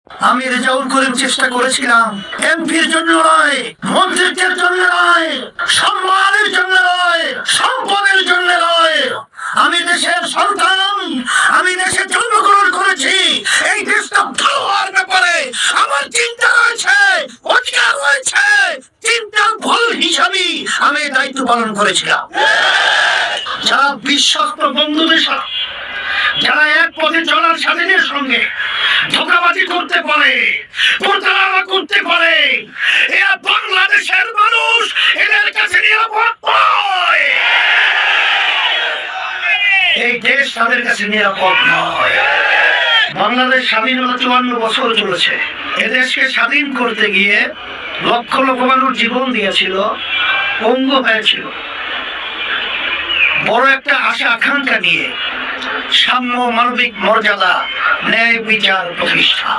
আমি রেজাউল করিম চেষ্টা করেছিলাম এমপির জন্য নয়, মন্ত্রিত্বের জন্য নয়, সম্মানের জন্য নয়, সম্পদের জন্য নয়। আমি দেশের সন্তান, আমি দেশে জন্মগ্রহণ করেছি। এই দেশটা ভালো হওয়ার ব্যাপারে আমার চিন্তা রয়েছে, অধিকার রয়েছে। চিন্তার ফল হিসাবে আমি দায়িত্ব পালন করেছিলাম। যারা বিশ্বস্ত বন্ধুদের সাথে, যারা এক পথে চলার স্বাধীনের সঙ্গে ধোঁকাবাজি করতে পারে, প্রতারণা করতে পারে, এরা বাংলাদেশের মানুষ এদের কাছে নিরাপদ নয়। এই দেশ তাদের কাছে নিরাপদ নয়। বাংলাদেশ স্বাধীন হলো 54 বছর চলেছে। এদেশকে স্বাধীন করতে গিয়ে লক্ষ লক্ষ মানুষ জীবন দিয়েছিল, পঙ্গু হয়েছিল। বড় একটা আশা আকাঙ্ক্ষা নিয়ে সাম্য, মানবিক মর্যাদা, ন্যায় বিচার প্রতিষ্ঠা।